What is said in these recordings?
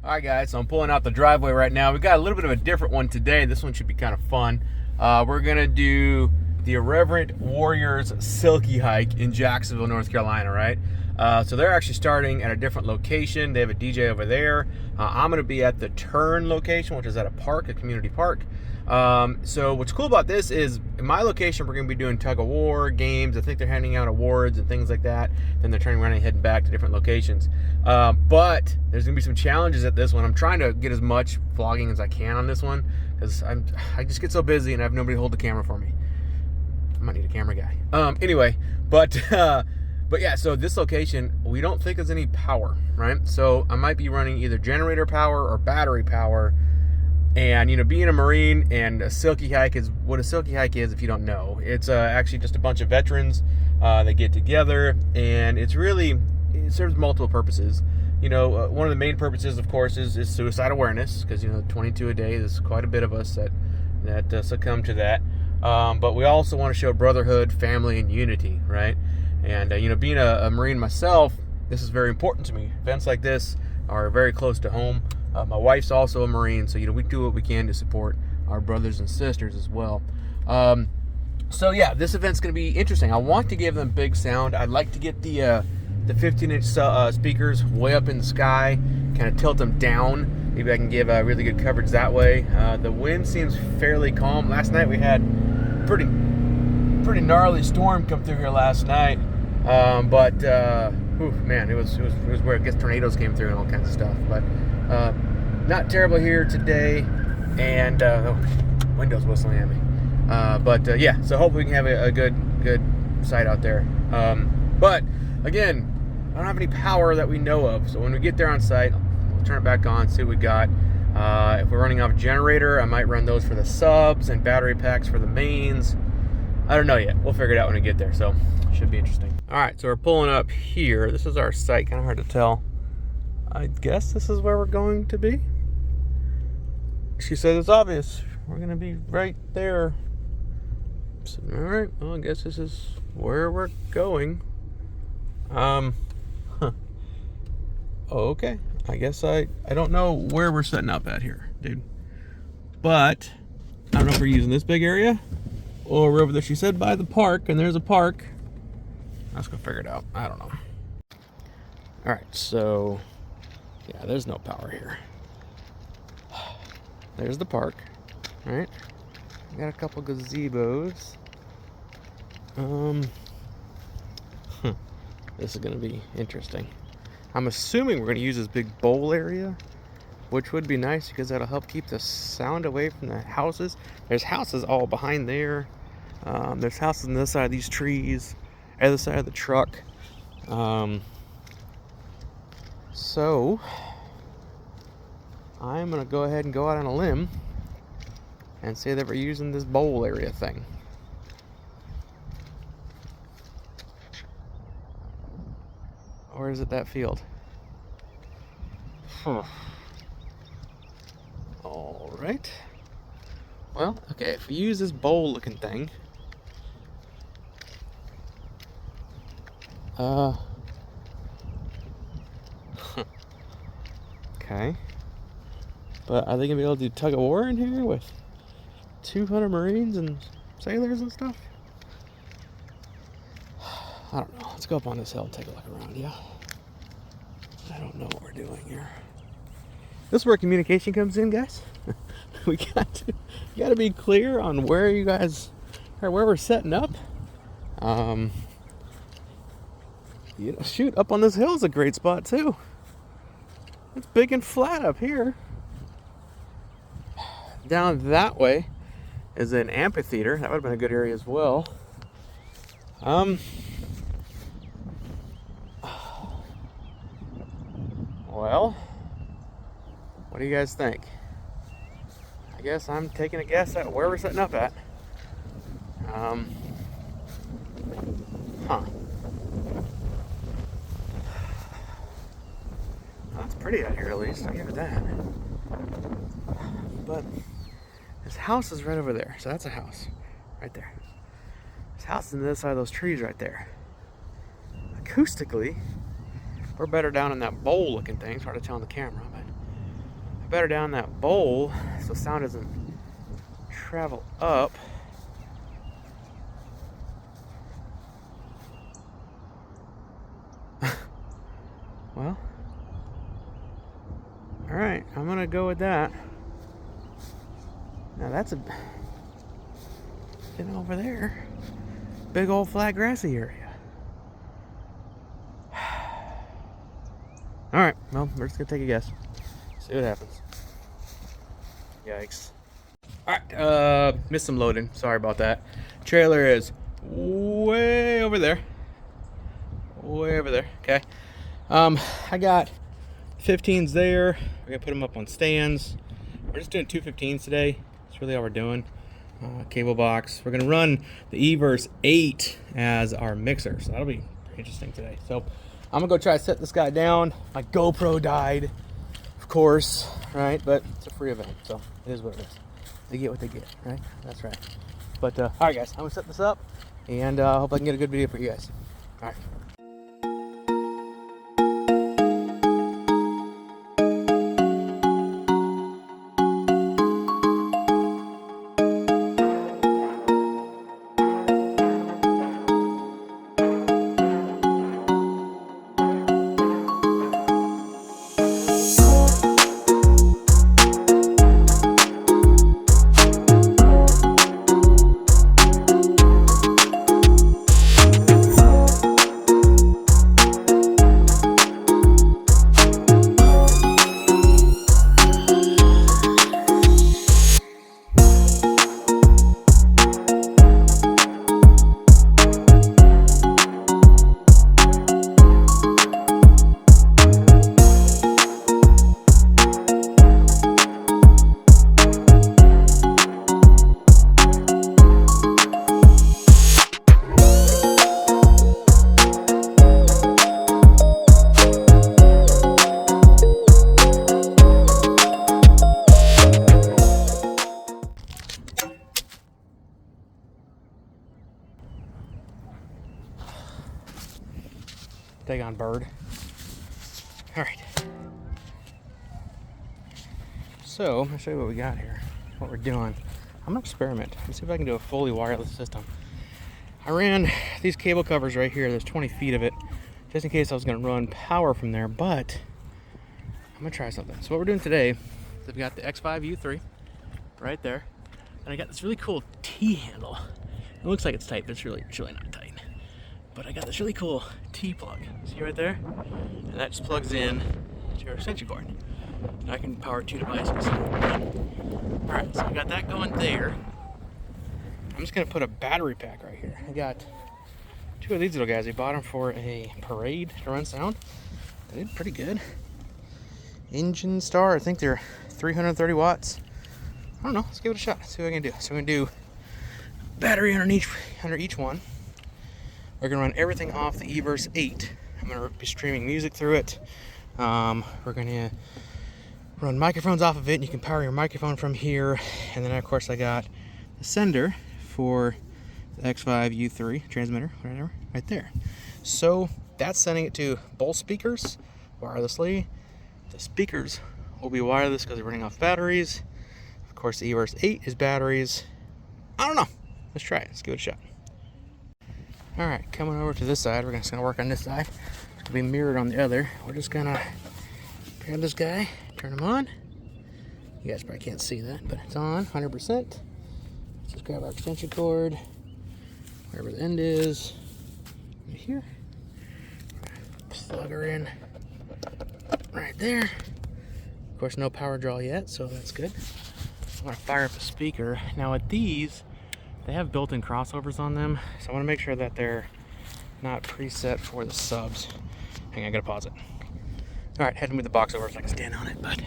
All right, guys, so I'm pulling out the driveway right now. We got a little bit of a different one today. This one should be kind of fun. We're gonna do the Irreverent Warriors silkie hike in Jacksonville, North Carolina, right? So they're actually starting at a different location. They have a DJ over there. I'm gonna be at the Turn location, which is at a park, a community park. So what's cool about this is in my location, we're gonna be doing tug of war games. I think they're handing out awards and things like that. Then they're turning around and heading back to different locations. But there's gonna be some challenges at this one. I'm trying to get as much vlogging as I can on this one because I just get so busy and I have nobody to hold the camera for me. I might need a camera guy. Anyway, but yeah, so this location, we don't think there's any power, right? So I might be running either generator power or battery power. And, you know, being a Marine and a silkie hike is what a silkie hike is if you don't know. It's actually just a bunch of veterans that get together, and it serves multiple purposes. You know, one of the main purposes, of course, is suicide awareness, because, you know, 22 a day, there's quite a bit of us that succumb to that. But we also want to show brotherhood, family, and unity, right? And, you know, being a Marine myself, this is very important to me. Events like this are very close to home. My wife's also a Marine, so, you know, we do what we can to support our brothers and sisters as well. So yeah, this event's going to be interesting. I want to give them big sound. I'd like to get the 15-inch speakers way up in the sky, kind of tilt them down. Maybe I can give really good coverage that way. The wind seems fairly calm. Last night we had pretty gnarly storm come through here last night. Man, it was where I guess tornadoes came through and all kinds of stuff. But not terrible here today, and windows whistling at me. Yeah, so hopefully we can have a good sight out there. But again, I don't have any power that we know of, so when we get there on site, we'll turn it back on, see what we got. If we're running off a generator, I might run those for the subs and battery packs for the mains. I don't know yet. We'll figure it out when we get there, so should be interesting. All right, so we're pulling up here. This is our site, kind of hard to tell. I guess this is where we're going to be. She said it's obvious. We're gonna be right there. So, all right, well, I guess this is where we're going. Okay, I guess I don't know where we're setting up at here, dude. But I don't know if we're using this big area or we're over there. She said by the park, and there's a park. Let's go figure it out. I don't know. All right, so yeah, there's no power here. There's the park, right? We got a couple gazebos. This is gonna be interesting. I'm assuming we're gonna use this big bowl area, which would be nice because that'll help keep the sound away from the houses. There's houses all behind there. There's houses on this side of these trees, other side of the truck. So I'm gonna go ahead and go out on a limb and say that we're using this bowl area thing. Or is it that field? All right. Well, okay, if we use this bowl looking thing, okay. But are they gonna be able to do tug of war in here with 200 Marines and sailors and stuff? I don't know. Let's go up on this hill and take a look around, yeah? I don't know what we're doing here. This is where communication comes in, guys. You gotta be clear on where you guys, or where we're setting up. You know, shoot, up on this hill is a great spot too. It's big and flat up here. Down that way is an amphitheater. That would have been a good area as well. Well, what do you guys think? I guess I'm taking a guess at where we're setting up at. That's pretty out here, at least. I'll give it that. But this house is right over there. So that's a house right there. This house is on the other side of those trees right there. Acoustically, we're better down in that bowl looking thing. It's hard to tell on the camera, but I better down that bowl so sound doesn't travel up. Well, all right, I'm gonna go with that. Now that's a getting over there, big old flat grassy area. All right, well, we're just gonna take a guess, see what happens. Yikes. All right, missed some loading. Sorry about that. Trailer is way over there. Way over there. Okay. I got 15s there. We're gonna put them up on stands. We're just doing 215s today. That's really all we're doing. Cable box. We're gonna run the Everse 8 as our mixer, so that'll be pretty interesting today. So I'm gonna go try to set this guy down. My GoPro died, of course, right? But it's a free event, so it is what it is. They get what they get, right? That's right. But all right, guys, I'm gonna set this up, and hope I can get a good video for you guys. All right. Take on bird. All right. So I'm gonna show you what we got here, what we're doing. I'm gonna experiment. Let's see if I can do a fully wireless system. I ran these cable covers right here. There's 20 feet of it, just in case I was gonna run power from there, but I'm gonna try something. So what we're doing today is I've got the Xvive U3 right there, and I got this really cool T-handle. It looks like it's tight, but it's really not tight. But I got this really cool T-plug. See right there? And that just plugs in to your extension cord. And I can power 2 devices. Alright, so I got that going there. I'm just gonna put a battery pack right here. I got 2 of these little guys. I bought them for a parade to run sound. They did pretty good. Enginstar, I think they're 330 watts. I don't know, let's give it a shot. See what I can do. So we're gonna do battery under each one. We're gonna run everything off the Everse 8. I'm gonna be streaming music through it. We're gonna run microphones off of it, and you can power your microphone from here. And then of course I got the sender for the Xvive U3 transmitter, whatever, right there. So that's sending it to both speakers wirelessly. The speakers will be wireless because they're running off batteries. Of course, the Everse 8 is batteries. I don't know. Let's try it. Let's give it a shot. All right, coming over to this side. We're just gonna work on this side. It's gonna be mirrored on the other. We're just gonna grab this guy, turn him on. You guys probably can't see that, but it's on 100%. Let's just grab our extension cord, wherever the end is, right here. Plug her in right there. Of course, no power draw yet, so that's good. I'm gonna fire up a speaker. Now with these, they have built-in crossovers on them, so I want to make sure that they're not preset for the subs. Hang on, I gotta pause it. All right, had to move the box over so I can stand on it, but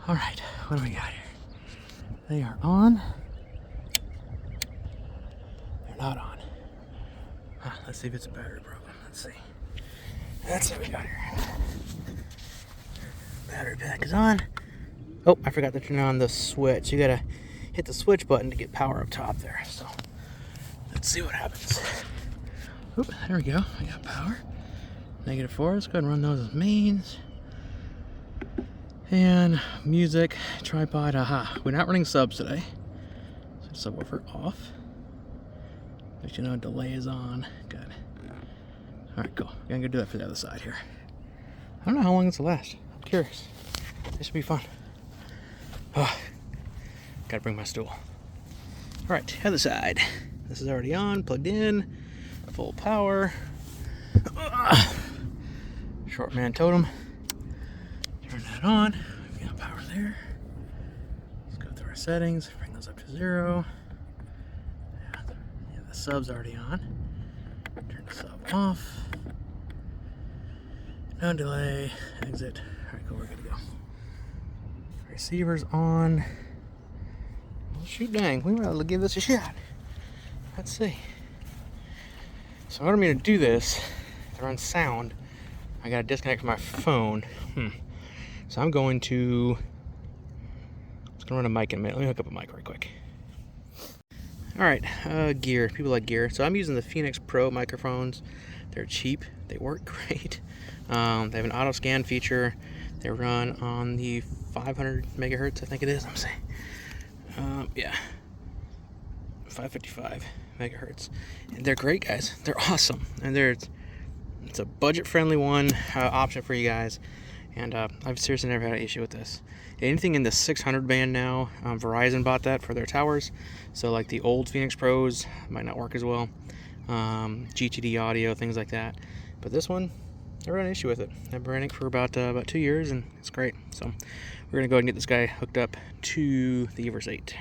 all right, what do we got here? They are on. They're not on. Let's see if it's a battery problem. Let's see. That's what we got here. Battery pack is on. Oh, I forgot to turn on the switch. You gotta hit the switch button to get power up top there. So let's see what happens. Oop, there we go. I got power. -4. Let's go ahead and run those as mains. And music, tripod, aha. We're not running subs today. So subwoofer off. Let you know delay is on. Good. Alright, cool. We're gonna go do that for the other side here. I don't know how long this will last. I'm curious. This should be fun. Oh, gotta bring my stool. Alright, other side. This is already on, plugged in, full power. Short man totem. Turn that on. We've got power there. Let's go through our settings, bring those up to 0. Yeah, the sub's already on. Turn the sub off. No delay. Exit. Alright, cool, we're good to go. Receiver's on. Well, shoot dang, we might as well give this a shot. Let's see. So in order for me to do this, to run sound, I gotta disconnect from my phone. So I'm going to run a mic in a minute. Let me hook up a mic right quick. Alright, gear. People like gear. So I'm using the Phenyx Pro microphones. They're cheap. They work great. They have an auto scan feature. They run on the 500 megahertz, I think it is. I'm saying. Yeah. 555 megahertz. And they're great, guys. They're awesome. And it's a budget-friendly one option for you guys. And I've seriously never had an issue with this. Anything in the 600 band now, Verizon bought that for their towers. So like the old Phenyx Pros might not work as well. GTD audio, things like that. But this one, never had an issue with it. I've been running it for about 2 years, and it's great. So we're gonna go ahead and get this guy hooked up to the Everse 8.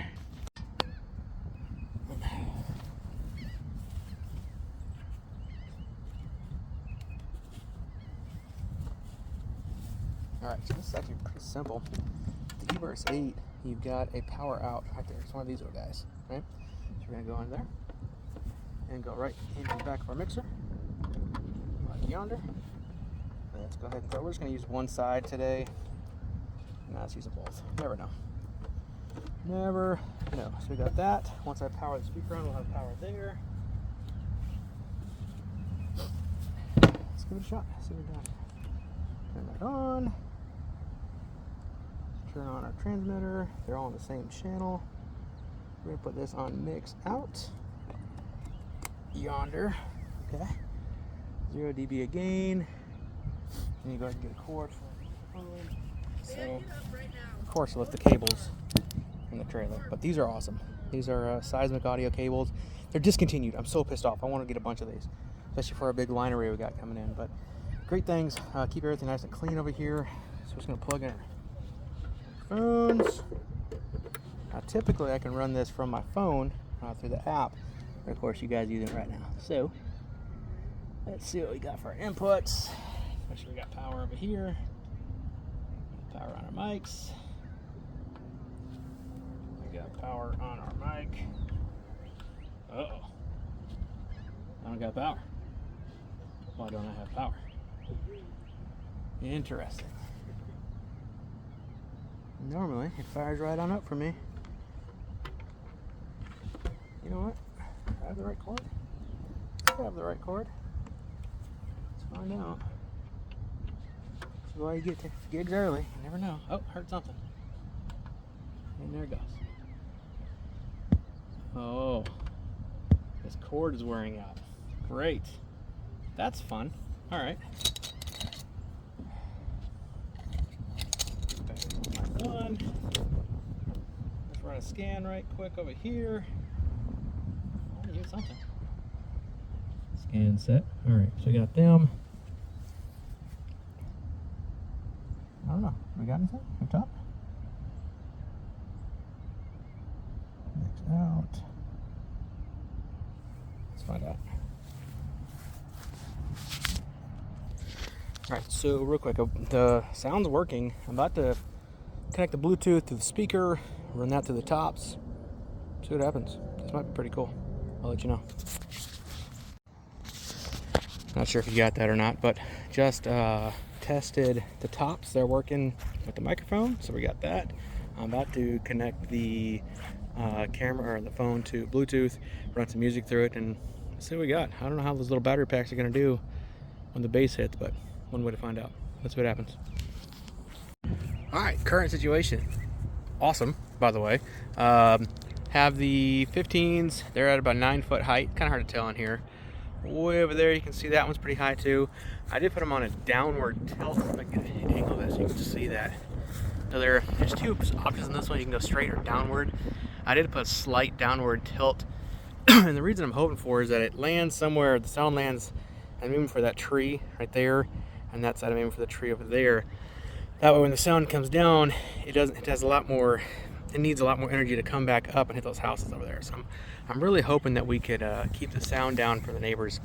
Alright, so this is actually pretty simple. The Everse 8, you've got a power out right there. It's one of these little guys, right? So we're going to go in there and go right into the back of our mixer, like yonder. Let's go ahead and throw. We're just going to use one side today. Now let's use them both. Never know. Never know. So we got that. Once I power the speaker on, we'll have power there. Let's give it a shot. See what we're doing. Turn that on. Turn on our transmitter. They're all on the same channel. We're gonna put this on mix out. Yonder. Okay. 0 dB of gain. And you go ahead and get a cord for the phone. So, of course, I left the cables in the trailer. But these are awesome. These are seismic audio cables. They're discontinued. I'm so pissed off. I want to get a bunch of these, especially for our big line array we got coming in. But great things. Keep everything nice and clean over here. So we're just going to plug in our phones. Now, typically, I can run this from my phone through the app. But, of course, you guys are using it right now. So, let's see what we got for our inputs. Make sure we got power over here. Power on our mics. We got power on our mic. Uh-oh. I don't got power. Why don't I have power? Interesting. Normally, it fires right on up for me. You know what? I have the right cord. I have the right cord. Let's find out. This is why you get to gigs early. You never know. Oh, heard something. And there it goes. Oh, this cord is wearing out. Great. That's fun. All right. One. Let's run a scan right quick over here. I want to get something. Scan set. All right, so we got them. I don't know. We got anything up top? Next out. Let's find out. Alright, so real quick, the sound's working. I'm about to connect the Bluetooth to the speaker, run that to the tops, see what happens. This might be pretty cool. I'll let you know. Not sure if you got that or not, but just tested the tops. They're working with the microphone, so we got that. I'm about to connect the camera or the phone to Bluetooth, run some music through it, and see what we got. I don't know how those little battery packs are going to do when the bass hits, but one way to find out. Let's see what happens. All right, current situation. Awesome, by the way. Have the 15s. They're at about 9 foot height. Kind of hard to tell in here. Way over there, you can see that one's pretty high too. I did put them on a downward tilt. If I can get an angle of this, you can just see that. So there's two options in this one. You can go straight or downward. I did put a slight downward tilt. And the reason I'm hoping for is that it lands somewhere, the sound lands, I'm aiming for that tree right there, and that side I'm aiming for the tree over there. That way when the sound comes down, it needs a lot more energy to come back up and hit those houses over there. So I'm really hoping that we could keep the sound down for the neighbors,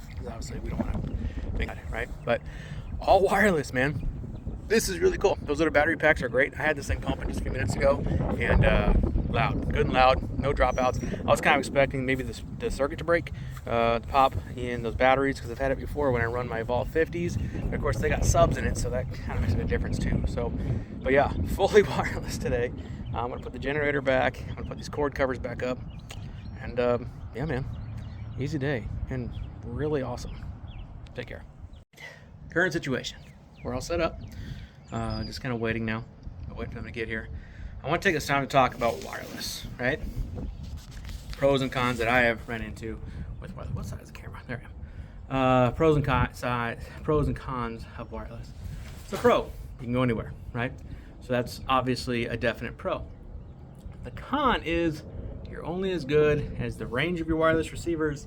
because obviously we don't want to make that, right? But all wireless, man. This is really cool. Those little battery packs are great. I had this thing pumping just a few minutes ago, and loud, good and loud, no dropouts. I was kind of expecting maybe the circuit to break, to pop in those batteries, because I've had it before when I run my Vault 50s. But of course, they got subs in it, so that kind of makes a big difference too. So, but yeah, fully wireless today. I'm gonna put the generator back. I'm gonna put these cord covers back up, and yeah, man, easy day and really awesome. Take care. Current situation. We're all set up. Just kind of waiting now. Waiting for them to get here. I want to take this time to talk about wireless, right? Pros and cons that I have run into with wireless. What side is the camera? There I am. Pros and cons of wireless. So pro, you can go anywhere, right? So that's obviously a definite pro. The con is you're only as good as the range of your wireless receivers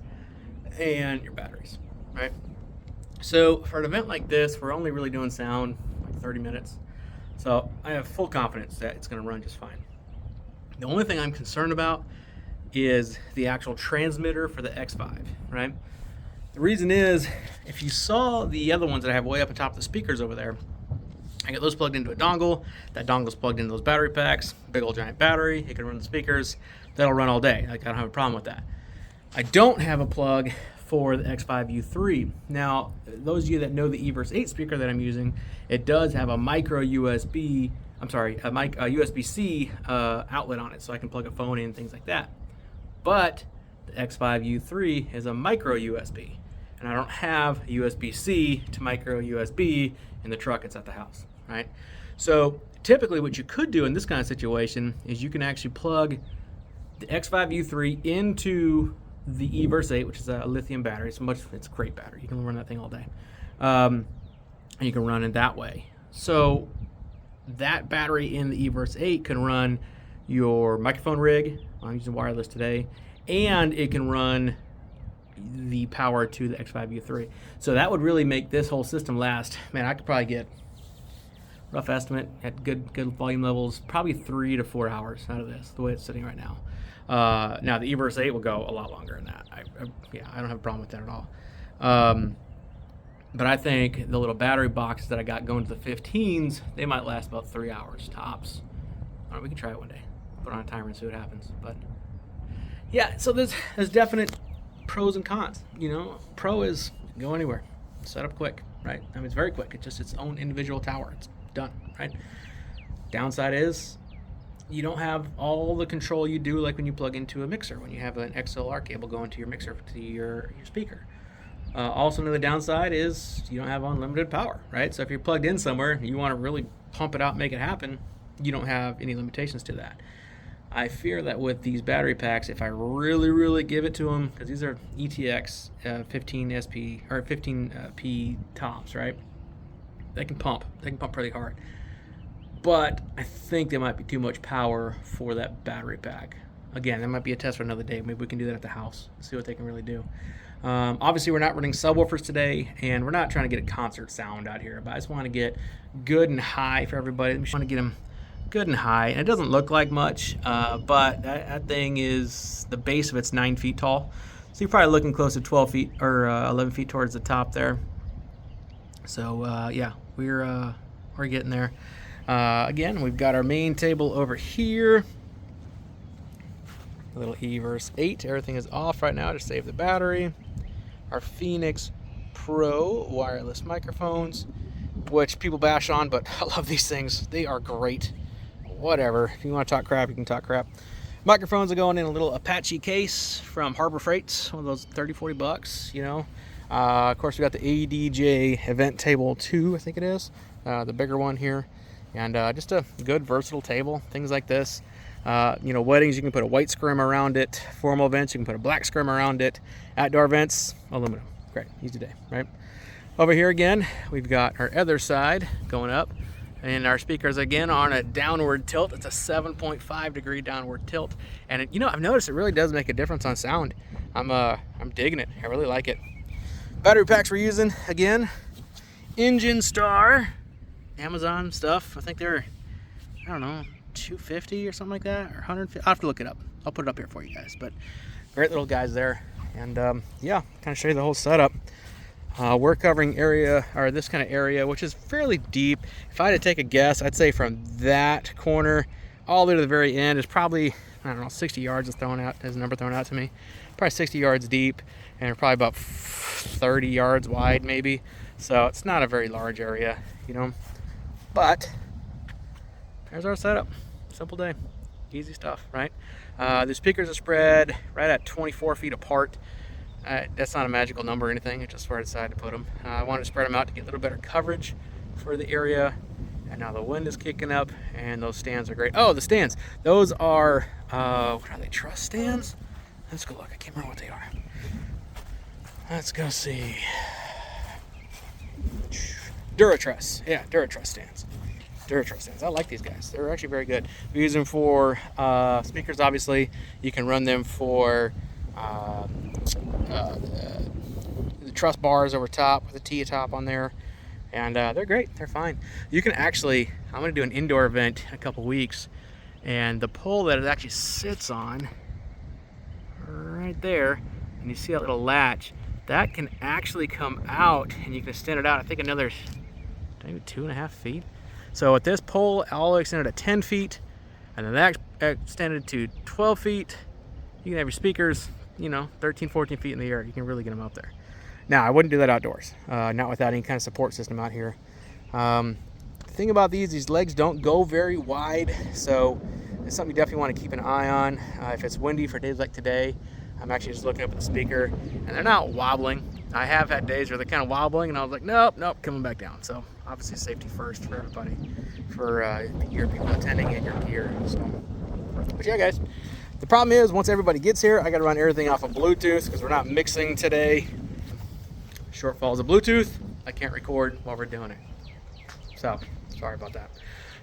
and your batteries, right? So for an event like this, we're only really doing sound like 30 minutes. So I have full confidence that it's going to run just fine. The only thing I'm concerned about is the actual transmitter for the Xvive, right? The reason is, if you saw the other ones that I have way up atop the speakers over there, I got those plugged into a dongle. That dongle's plugged into those battery packs, big old giant battery. It can run the speakers. That'll run all day. Like, I don't have a problem with that. I don't have a plug for the Xvive U3. Now, those of you that know the Everse 8 speaker that I'm using, it does have a micro USB, a USB-C outlet on it, so I can plug a phone in and things like that. But the Xvive U3 is a micro USB, and I don't have USB-C to micro USB in the truck. It's at the house, right? So typically what you could do in this kind of situation is you can actually plug the Xvive U3 into the Everse 8, which is a lithium battery. It's a great battery. You can run that thing all day. And you can run it that way. So that battery in the Everse 8 can run your microphone rig. I'm using wireless today. And it can run the power to the Xvive U3. So that would really make this whole system last. Man, I could probably get, rough estimate, at good volume levels, probably 3 to 4 hours out of this, the way it's sitting right now. Now the Everse 8 will go a lot longer than that. I don't have a problem with that at all. But I think the little battery boxes that I got going to the 15s, they might last about 3 hours tops. All right, we can try it one day. Put on a timer and see what happens. But yeah, so there's definite pros and cons. You know, pro is go anywhere, set up quick, right? I mean, it's very quick. It's just its own individual tower. It's done, right? Downside is you don't have all the control you do like when you plug into a mixer, when you have an XLR cable going to your mixer to your speaker. Also, another downside is you don't have unlimited power, right? So if you're plugged in somewhere, you want to really pump it out, make it happen, you don't have any limitations to that. I fear that with these battery packs, if I really give it to them, because these are ETX 15SP or 15P tops, right? They can pump pretty hard. But I think there might be too much power for that battery pack. Again, that might be a test for another day. Maybe we can do that at the house, see what they can really do. Obviously, we're not running subwoofers today, and we're not trying to get a concert sound out here, but I just want to get good and high for everybody. We just want to get them good and high. And it doesn't look like much, but that thing is, the base of it's 9 feet tall. So you're probably looking close to 12 feet or 11 feet towards the top there. So yeah, we're getting there. Again, we've got our main table over here. A little Everse 8. Everything is off right now to save the battery. Our Phenyx Pro wireless microphones, which people bash on, but I love these things. They are great. Whatever. If you want to talk crap, you can talk crap. Microphones are going in a little Apache case from Harbor Freight, one of those $30-40, you know. Of course, we got the ADJ Event Table 2, I think it is, the bigger one here. And just a good versatile table, things like this. You know, weddings, you can put a white scrim around it. Formal events, you can put a black scrim around it. Outdoor events, aluminum. Great, easy day, right? Over here again, we've got our other side going up, and our speakers again are on a downward tilt. It's a 7.5 degree downward tilt, and you know, I've noticed it really does make a difference on sound. I'm digging it. I really like it. Battery packs we're using again, Enginstar, Amazon stuff. I think they're, I don't know, 250 or something like that, or 150. I'll have to look it up. I'll put it up here for you guys. But great little guys there, and yeah, kind of show you the whole setup. We're covering area, or this kind of area, which is fairly deep. If I had to take a guess, I'd say from that corner all the way to the very end is probably, I don't know, 60 yards is thrown out, as a number thrown out to me. Probably 60 yards deep, and probably about 30 yards wide maybe. So it's not a very large area, you know. But there's our setup. Simple day, easy stuff, right? The speakers are spread right at 24 feet apart. That's not a magical number or anything, it's just where I decided to put them. I wanted to spread them out to get a little better coverage for the area. And now the wind is kicking up, and those stands are great. Oh, the stands. Those are, what are they, Truss stands? Let's go look, I can't remember what they are. Let's go see. Truss, yeah, Truss stands. Truss stands. I like these guys. They're actually very good. We use them for speakers, obviously. You can run them for the truss bars over top with a T top on there, and they're great. They're fine. You can actually, I'm going to do an indoor event in a couple weeks, and the pole that it actually sits on right there, and you see that little latch, that can actually come out, and you can extend it out, I think another maybe 2.5 feet. So with this pole all the way extended at 10 feet, and then that extended to 12 feet, you can have your speakers, you know, 13, 14 feet in the air. You can really get them up there. Now, I wouldn't do that outdoors, not without any kind of support system out here. The thing about these legs don't go very wide, so it's something you definitely want to keep an eye on. If it's windy for days like today, I'm actually just looking up at the speaker, and they're not wobbling. I have had days where they're kind of wobbling, and I was like, nope, coming back down. So obviously safety first for everybody, for your people attending and your gear. So, but yeah, guys. The problem is, once everybody gets here, I got to run everything off of Bluetooth because we're not mixing today. Shortfalls of Bluetooth, I can't record while we're doing it. So, sorry about that.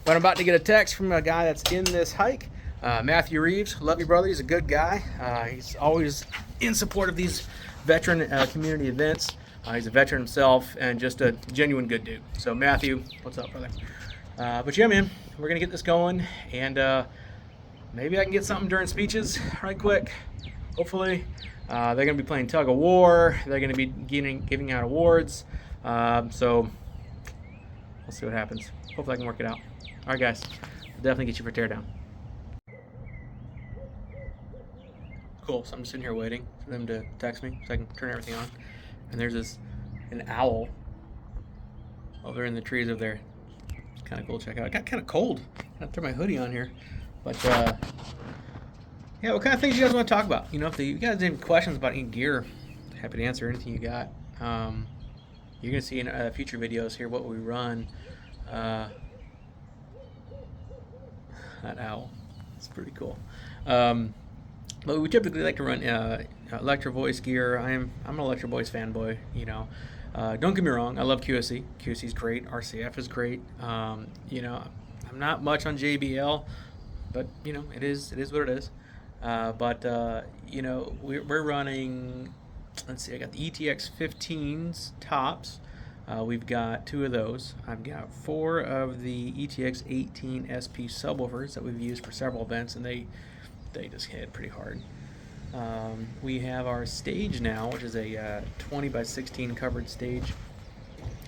But I'm about to get a text from a guy that's in this hike, Matthew Reeves. Love you, brother. He's a good guy. He's always in support of these veteran community events. He's a veteran himself and just a genuine good dude. So, Matthew, what's up, brother? But yeah, man, we're going to get this going, and maybe I can get something during speeches right quick, hopefully. They're going to be playing tug of war. They're going to be giving out awards. So we'll see what happens. Hopefully I can work it out. All right, guys. I'll definitely get you for teardown. Cool. So I'm just sitting here waiting for them to text me so I can turn everything on. And there's an owl over in the trees over there. It's kind of cool to check out. It got kind of cold. I threw my hoodie on here. But, yeah, what kind of things you guys want to talk about? You know, if you guys have any questions about any gear, happy to answer anything you got. You're going to see in future videos here what we run. That owl. It's pretty cool. But we typically like to run Electro-Voice gear. I'm an Electro-Voice fanboy, you know. Don't get me wrong, I love QSC. QSC's great. RCF is great. You know, I'm not much on JBL. But, you know, it is what it is. You know, we're running, let's see, I got the ETX 15s tops. We've got 2 of those. I've got 4 of the ETX 18 SP subwoofers that we've used for several events, and they just hit pretty hard. We have our stage now, which is a 20 by 16 covered stage.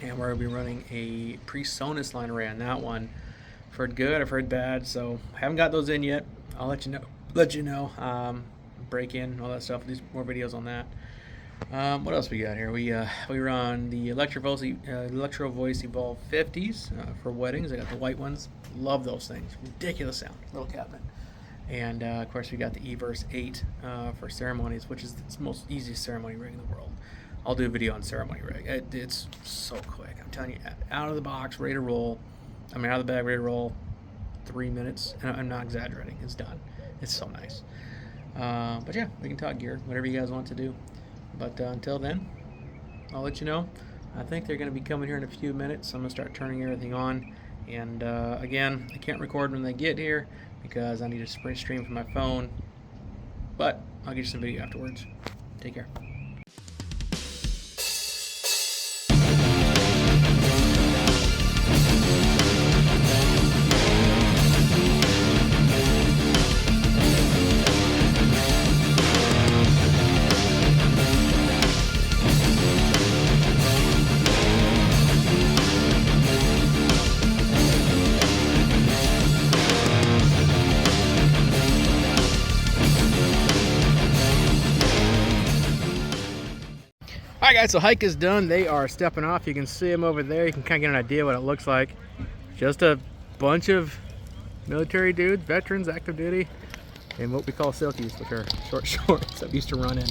And we're going to be running a PreSonus line array on that one. I've heard good, I've heard bad, so I haven't got those in yet. I'll let you know. Break in, all that stuff. There's more videos on that. What else we got here? We run the Electro-Voice Evolve 50s for weddings. I got the white ones. Love those things. Ridiculous sound. Little cabinet. And of course we got the Everse 8 for ceremonies, which is the most easiest ceremony rig in the world. I'll do a video on ceremony rig. It's so quick. I'm telling you, out of the box, ready to roll. I mean, out of the bag, ready to roll, 3 minutes. And I'm not exaggerating. It's done. It's so nice. But yeah, we can talk gear, whatever you guys want to do. But until then, I'll let you know. I think they're going to be coming here in a few minutes. I'm going to start turning everything on. And again, I can't record when they get here because I need a sprint stream from my phone. But I'll get you some video afterwards. Take care. Alright guys, so hike is done. They are stepping off. You can see them over there. You can kind of get an idea what it looks like. Just a bunch of military dudes, veterans, active duty, and what we call silkies, which are short shorts that we used to run in.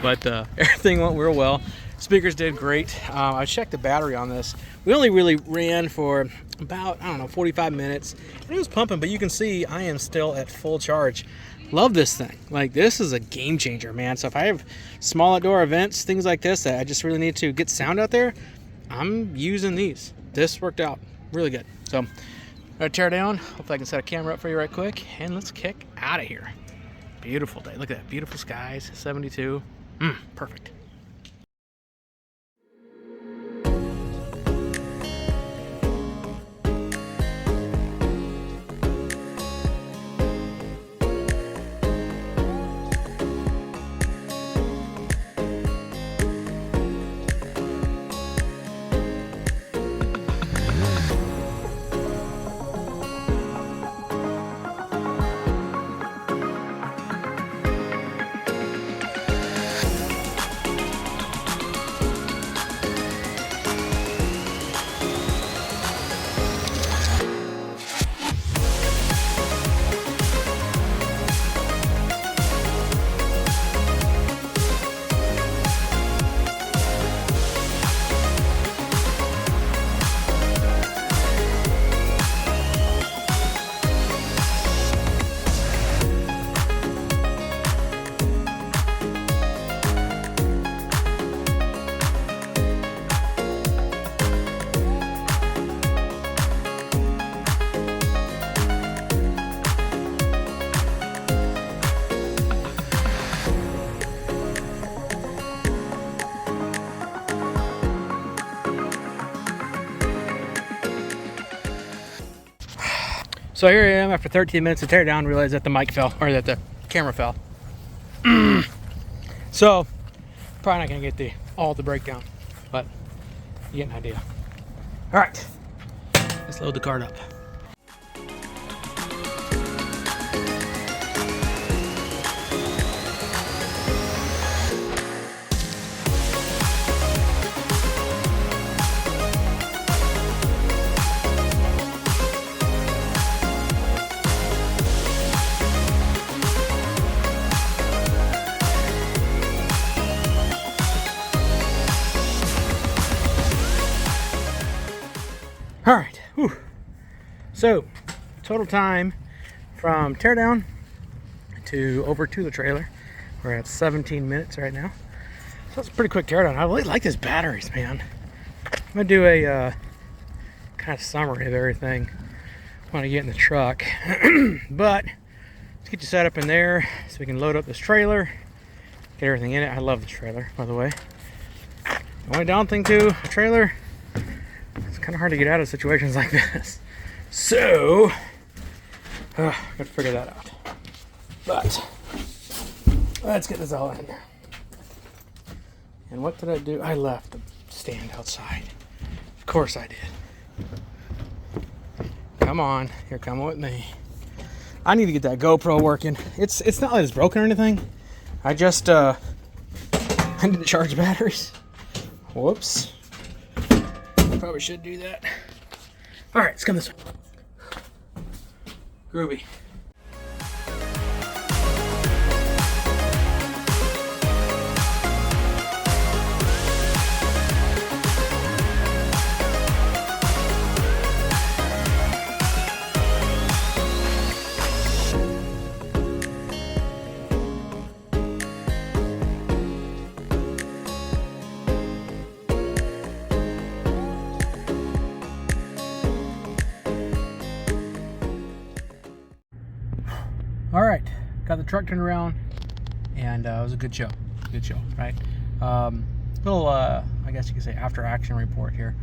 But everything went real well. Speakers did great. I checked the battery on this. We only really ran for about, I don't know, 45 minutes. And it was pumping, but you can see I am still at full charge. Love this thing. Like, this is a game changer, man. So if I have small outdoor events, things like this, that I just really need to get sound out there, I'm using these. This worked out really good. So I'm gonna tear down. Hopefully I can set a camera up for you right quick, and let's kick out of here. Beautiful day. Look at that. Beautiful skies. 72. Perfect. So here I am after 13 minutes of teardown, realized that the mic fell, or that the camera fell. So, probably not gonna get all the breakdown, but you get an idea. All right, let's load the card up. All right, whew. So total time from teardown to over to the trailer, we're at 17 minutes right now. So it's a pretty quick teardown. I really like these batteries, man. I'm gonna do a kind of summary of everything when I get in the truck. But let's get you set up in there so we can load up this trailer, get everything in it. I love this trailer, by the way. The only down thing to a trailer, it's kind of hard to get out of situations like this. So, gotta figure that out. But, let's get this all in. And what did I do? I left the stand outside. Of course I did. Come on, you're coming with me. I need to get that GoPro working. It's not like it's broken or anything. I just, I need to charge batteries. Whoops. Probably should do that. All right, let's come this way. Groovy. All right, got the truck turned around, and it was a good show. Good show, right? Little, I guess you could say, after action report here.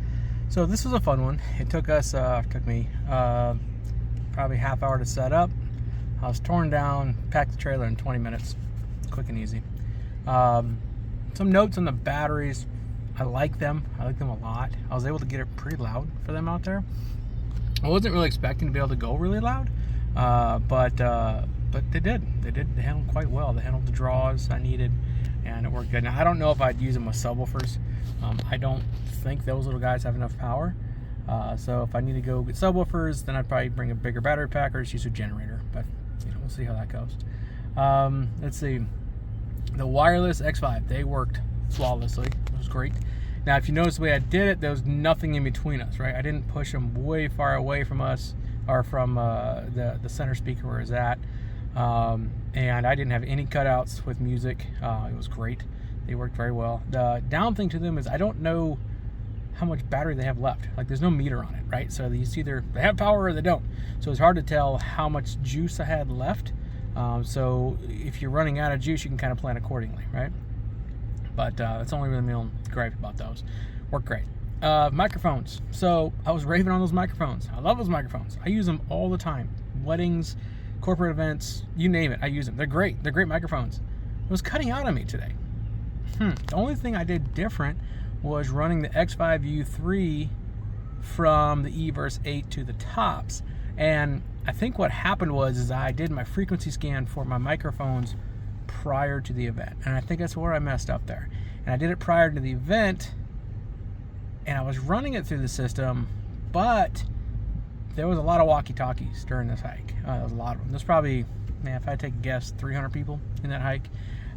So this was a fun one. It took me probably half hour to set up. I was torn down, packed the trailer in 20 minutes, quick and easy. Some notes on the batteries. I like them a lot. I was able to get it pretty loud for them out there. I wasn't really expecting to be able to go really loud, but they did. They handled quite well. They handled the draws I needed, and it worked good. Now, I don't know if I'd use them with subwoofers. I don't think those little guys have enough power. So if I need to go get subwoofers, then I'd probably bring a bigger battery pack or just use a generator. But we'll see how that goes. Let's see. The wireless Xvive, they worked flawlessly. It was great. Now, if you notice the way I did it, there was nothing in between us, right? I didn't push them way far away from us or from the center speaker where it's at. And I didn't have any cutouts with music. It was great. They worked very well. The down thing to them is I don't know how much battery they have left. Like, there's no meter on it, right? So it's either they have power or they don't. So it's hard to tell how much juice I had left. So if you're running out of juice, you can kind of plan accordingly, right? But that's only really my own gripe about those. Work great. Microphones. So I was raving on those microphones. I love those microphones. I use them all the time. Weddings, corporate events, you name it, I use them. They're great. They're great microphones. It was cutting out on me today. The only thing I did different was running the Xvive U3 from the Everse 8 to the tops. And I think what happened was I did my frequency scan for my microphones prior to the event. And I think that's where I messed up there. And I did it prior to the event, and I was running it through the system, but there was a lot of walkie-talkies during this hike. There was a lot of them. There's probably, man, if I take a guess, 300 people in that hike.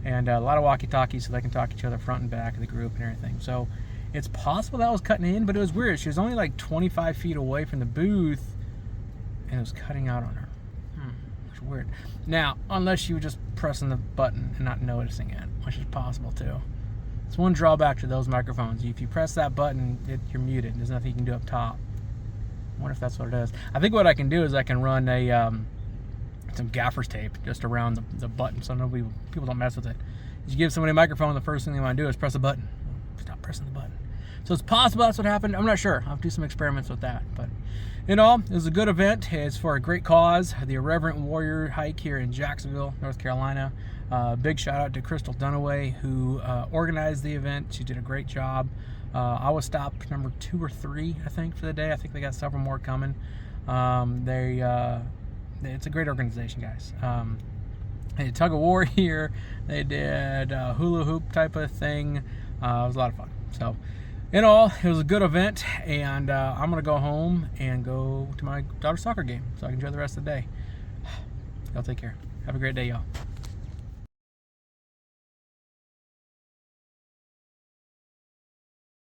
And a lot of walkie-talkies so they can talk to each other front and back of the group and everything. So it's possible that was cutting in, but it was weird. She was only like 25 feet away from the booth, and it was cutting out on her. It's weird. Now, unless you were just pressing the button and not noticing it, which is possible too. It's one drawback to those microphones. If you press that button, you're muted. There's nothing you can do up top. I wonder if that's what it is. I think what I can do is I can run a some gaffer's tape just around the button so people don't mess with it. If you give somebody a microphone, the first thing they want to do is press a button. Stop pressing the button. So it's possible that's what happened. I'm not sure. I'll have to do some experiments with that. But in all, it was a good event. It's for a great cause, the Irreverent Warrior hike here in Jacksonville, North Carolina. Big shout out to Crystal Dunaway, who organized the event. She did a great job. I was stop number 2 or 3, I think, for the day. I think they got several more coming. It's a great organization, guys. They did tug of war here. They did a hula hoop type of thing. It was a lot of fun. So, in all, it was a good event, and I'm gonna go home and go to my daughter's soccer game so I can enjoy the rest of the day. Y'all take care. Have a great day, y'all.